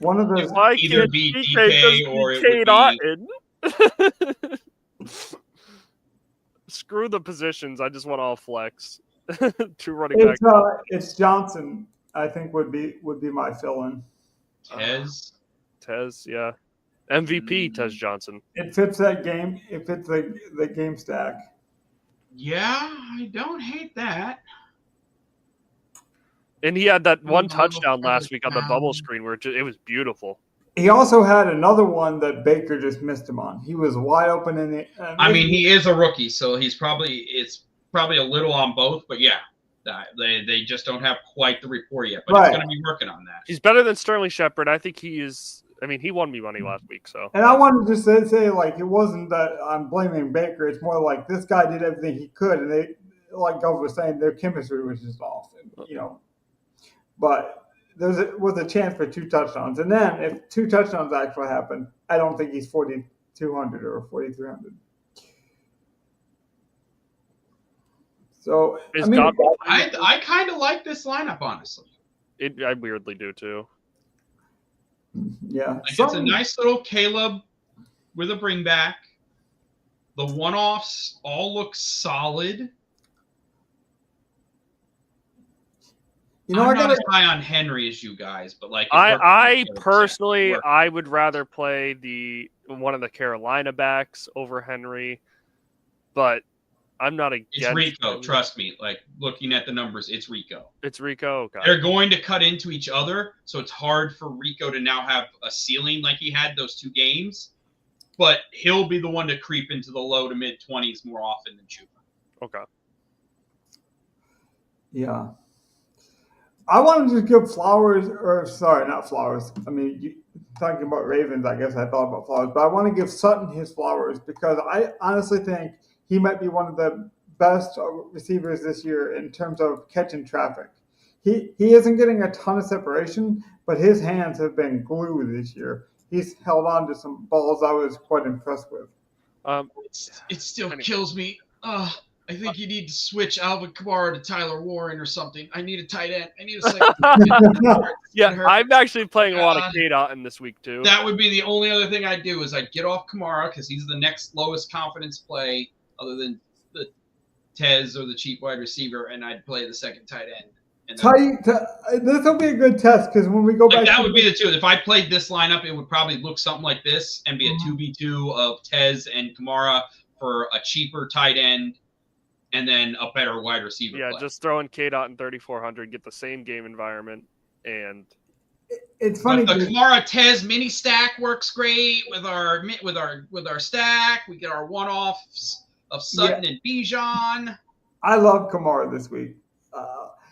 Speaker 1: One of those
Speaker 2: either be DK or it would be.
Speaker 3: Screw the positions. I just want all flex. 2 running backs.
Speaker 1: It's Johnson. I think would be my fill-in.
Speaker 2: Tez,
Speaker 3: yeah. MVP Tez Johnson.
Speaker 1: It fits that game. It fits the game stack.
Speaker 2: Yeah, I don't hate that.
Speaker 3: And he had that one touchdown last week on the bubble screen where it was beautiful.
Speaker 1: He also had another one that Baker just missed him on. He was wide open in the.
Speaker 2: I mean, he is a rookie, so it's probably a little on both. But yeah, they just don't have quite the rapport yet. But He's going to be working on that.
Speaker 3: He's better than Sterling Shepard. I think he is. I mean, he won me money last week. So.
Speaker 1: And I wanted to just say like it wasn't that I'm blaming Baker. It's more like this guy did everything he could, and they, like Gov was saying, their chemistry was just off. But there was a chance for 2 touchdowns. And then if 2 touchdowns actually happen, I don't think he's 4,200 or 4,300. So,
Speaker 2: I kind of like this lineup, honestly.
Speaker 3: I weirdly do, too.
Speaker 1: Yeah.
Speaker 2: It's a nice little Caleb with a bring back. The one-offs all look solid. I'm not as high on Henry as you guys, but like
Speaker 3: I personally I would rather play one of the Carolina backs over Henry, but I'm not against.
Speaker 2: It's Rico, trust me. Like looking at the numbers, it's Rico.
Speaker 3: It's Rico. Okay.
Speaker 2: They're going to cut into each other, so it's hard for Rico to now have a ceiling like he had those 2 games. But he'll be the one to creep into the low to mid 20s more often than Chuba.
Speaker 3: Okay.
Speaker 1: Yeah. I want to just give Flowers, or sorry, not Flowers. I mean, talking about Ravens, I guess I thought about Flowers, but I want to give Sutton his flowers because I honestly think he might be one of the best receivers this year in terms of catching traffic. He isn't getting a ton of separation, but his hands have been glue this year. He's held on to some balls I was quite impressed with.
Speaker 2: It still kills me. I think you need to switch Alvin Kamara to Tyler Warren or something. I need a tight end. I need a second.
Speaker 3: Yeah, I'm actually playing a lot of Kate Otten this week too.
Speaker 2: That would be the only other thing I'd do is I'd get off Kamara because he's the next lowest confidence play other than the Tez or the cheap wide receiver, and I'd play the second tight end.
Speaker 1: This will be a good test because when we go back,
Speaker 2: that would be the 2. If I played this lineup, it would probably look something like this and be a 2v2 of Tez and Kamara for a cheaper tight end. And then a better wide receiver.
Speaker 3: Yeah, just throw in Kate Otten 3,400, get the same game environment, and
Speaker 1: it's funny.
Speaker 2: But the Kamara Tez mini stack works great with our stack. We get our one-offs of Sutton and Bijan.
Speaker 1: I love Kamara this week.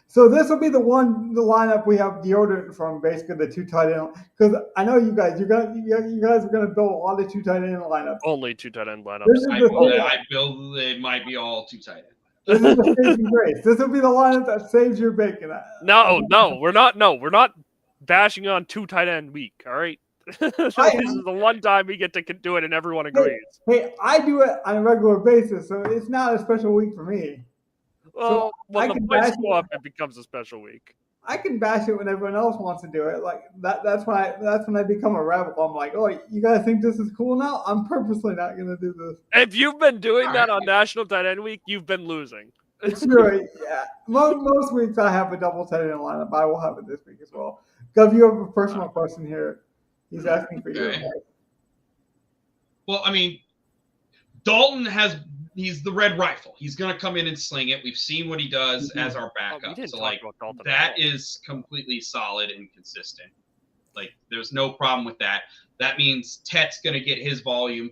Speaker 1: So this will be the lineup we have deodorant from, basically the 2 tight end. Because I know you guys are going to build a lot of 2 tight end lineups.
Speaker 3: Only 2 tight end lineups.
Speaker 2: I build it might be all 2 tight end.
Speaker 1: This is a saving grace. This will be the lineup that saves your bacon.
Speaker 3: No, we're not. No, we're not bashing on 2 tight end week. All right. This is the one time we get to do it and everyone agrees.
Speaker 1: Hey, I do it on a regular basis, so it's not a special week for me.
Speaker 3: Well, when the points go up, it becomes a special week.
Speaker 1: I can bash it when everyone else wants to do it. Like that's when I become a rebel. I'm like, oh, you guys think this is cool now? I'm purposely not going to do this.
Speaker 3: If you've been doing that on National Tight End Week, you've been losing.
Speaker 1: It's true. Yeah, most weeks I have a double tight end lineup. I will have it this week as well. Gov, you have a personal question here. He's asking for your advice.
Speaker 2: Well, I mean, Dalton he's the red rifle. He's going to come in and sling it. We've seen what he does as our backup. So, that is completely solid and consistent. Like, there's no problem with that. That means Tet's going to get his volume.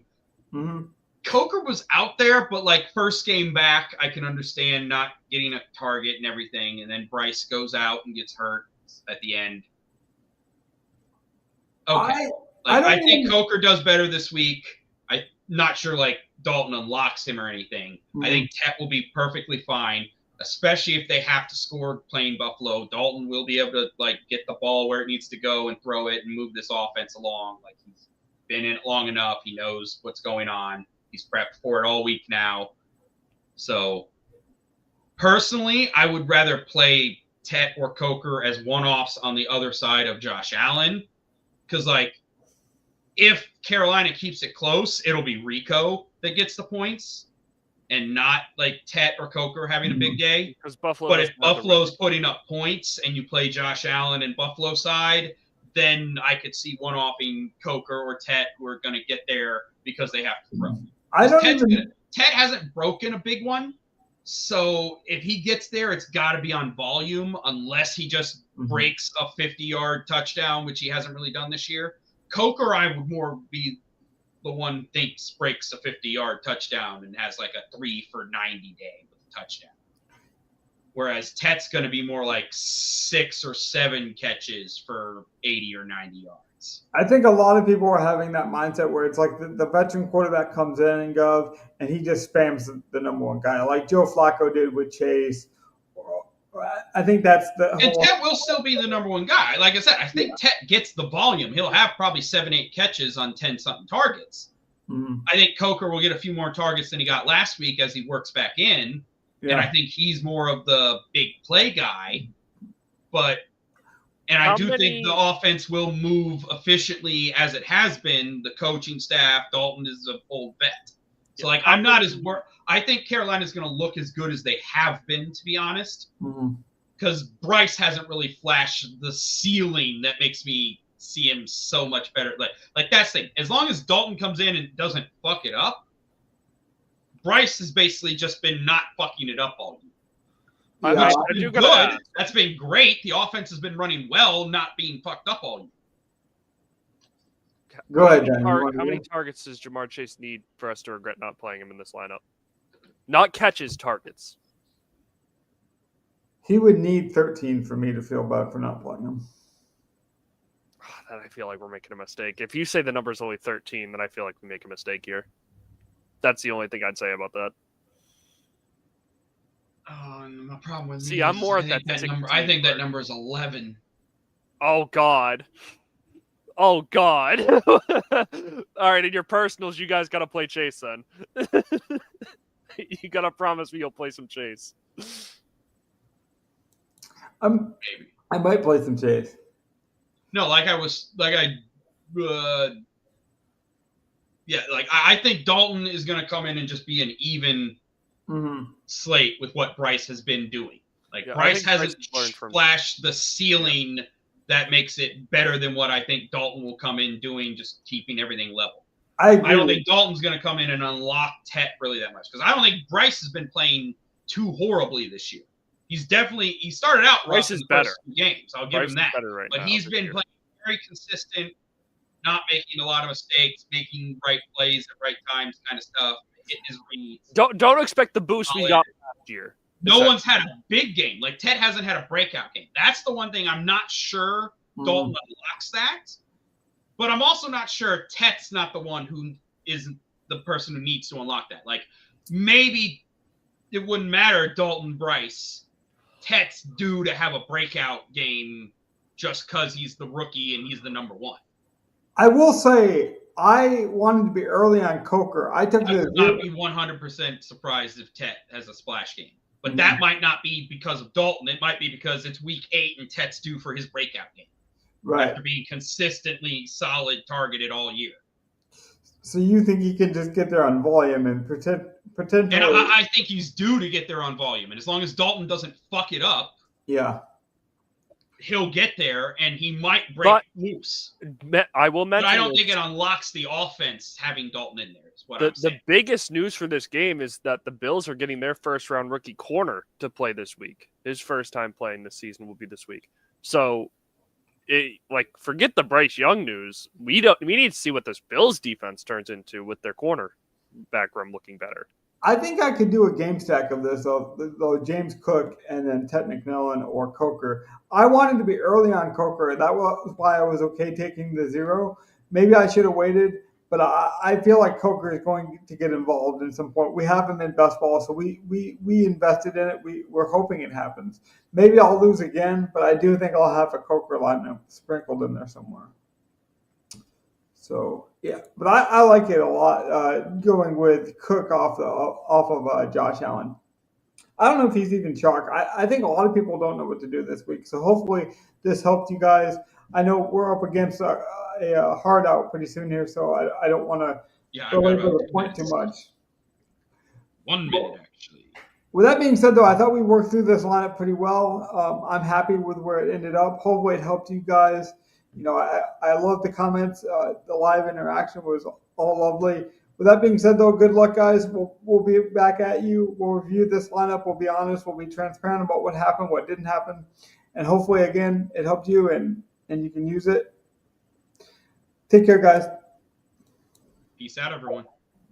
Speaker 1: Mm-hmm.
Speaker 2: Coker was out there, but, first game back, I can understand not getting a target and everything. And then Bryce goes out and gets hurt at the end. Okay. I think Coker does better this week. I'm not sure, Dalton unlocks him or anything. Mm-hmm. I think Tet will be perfectly fine, especially if they have to score playing Buffalo. Dalton will be able to get the ball where it needs to go and throw it and move this offense along. He's been in it long enough. He knows what's going on. He's prepped for it all week now. So personally, I would rather play Tet or Coker as one-offs on the other side of Josh Allen. Because if Carolina keeps it close, it'll be Rico that gets the points. and not like Tet or Coker having a big day.
Speaker 3: Because Buffalo.
Speaker 2: But if Buffalo's putting up points and you play Josh Allen and Buffalo side, then I could see one-offing Coker or Tet who are going to get there because they have to throw. Tet hasn't broken a big one. So if he gets there, it's got to be on volume unless he just breaks a 50-yard touchdown, which he hasn't really done this year. Coker, I would more be the one thinks breaks a 50-yard touchdown and has like a 3 for 90 day with a touchdown. Whereas Tet's going to be more like 6 or 7 catches for 80 or 90 yards.
Speaker 1: I think a lot of people are having that mindset where it's like the veteran quarterback comes in and goes, and he just spams the number one guy, like Joe Flacco did with Chase. I think that's the
Speaker 2: and Tet will still be the number one guy. Like I said, I think Tet gets the volume. He'll have probably 7-8 catches on 10-something targets. I think Coker will get a few more targets than he got last week as he works back in. Yeah. And I think he's more of the big play guy. And I think the offense will move efficiently as it has been. The coaching staff, Dalton is an old vet. So, I'm not as worried. I think Carolina's going to look as good as they have been, to be honest. Because Bryce hasn't really flashed the ceiling that makes me see him so much better. Like that's the thing. As long as Dalton comes in and doesn't fuck it up, Bryce has basically just been not fucking it up all year. That's been great. The offense has been running well, not being fucked up all year.
Speaker 1: Go ahead, Dan.
Speaker 3: How many targets does Jamar Chase need for us to regret not playing him in this lineup? Not catches, targets.
Speaker 1: He would need 13 for me to feel bad for not playing him.
Speaker 3: Then I feel like we're making a mistake. If you say the number is only 13, then I feel like we make a mistake here. That's the only thing I'd say about that.
Speaker 2: My problem with
Speaker 3: me I'm more at that
Speaker 2: number. I think that number is 11.
Speaker 3: Oh, God. Oh, God. All right, in your personals, you guys got to play Chase then. You got to promise me you'll play some Chase.
Speaker 1: I might play some Chase.
Speaker 2: No, I think Dalton is going to come in and just be an even slate with what Bryce has been doing. Bryce hasn't flashed the ceiling that makes it better than what I think Dalton will come in doing, just keeping everything level. I don't think Dalton's going to come in and unlock Tet really that much because I don't think Bryce has been playing too horribly this year. He started out rough in the first 2 games. I'll give him that. But he's been playing very consistent, not making a lot of mistakes, making right plays at right times, kind of stuff. Hitting his reads.
Speaker 3: Don't expect the boost we got last year.
Speaker 2: No one's had a big game. Like Tet hasn't had a breakout game. That's the one thing I'm not sure Dalton unlocks that. But I'm also not sure Tet's not the one who is the person who needs to unlock that. Like maybe it wouldn't matter Dalton Bryce. Tet's due to have a breakout game just because he's the rookie and he's the number one.
Speaker 1: I will say I wanted to be early on Coker. I would
Speaker 2: not be 100% surprised if Tet has a splash game. But that might not be because of Dalton. It might be because it's week 8 and Tet's due for his breakout game.
Speaker 1: Right.
Speaker 2: After being consistently solid targeted all year.
Speaker 1: So you think he can just get there on volume and potentially...
Speaker 2: And I think he's due to get there on volume. And as long as Dalton doesn't fuck it up, he'll get there and he might break loose.
Speaker 3: I will mention.
Speaker 2: But I don't think it unlocks the offense having Dalton in there. Is what I'm saying.
Speaker 3: The biggest news for this game is that the Bills are getting their first-round rookie corner to play this week. His first time playing this season will be this week. So, forget the Bryce Young news. We need to see what this Bills defense turns into with their corner backroom looking better.
Speaker 1: I think I could do a game stack of this, though James Cook and then Tet McMillan or Coker. I wanted to be early on Coker. That was why I was okay taking the 0. Maybe I should have waited, but I feel like Coker is going to get involved at some point. We have him in best ball, so we invested in it. We're hoping it happens. Maybe I'll lose again, but I do think I'll have a Coker lineup sprinkled in there somewhere. So yeah, but I like it a lot. Going with Cook off of Josh Allen. I don't know if he's even chalk. I think a lot of people don't know what to do this week. So hopefully this helped you guys. I know we're up against a hard out pretty soon here, so I don't want to belabor the point too much.
Speaker 2: 1 minute, actually.
Speaker 1: With that being said, though, I thought we worked through this lineup pretty well. I'm happy with where it ended up. Hopefully, it helped you guys. I love the comments. The live interaction was all lovely. With that being said, though, good luck, guys. We'll be back at you. We'll review this lineup. We'll be honest. We'll be transparent about what happened, what didn't happen, and hopefully, again, it helped you and you can use it. Take care, guys.
Speaker 2: Peace out, everyone.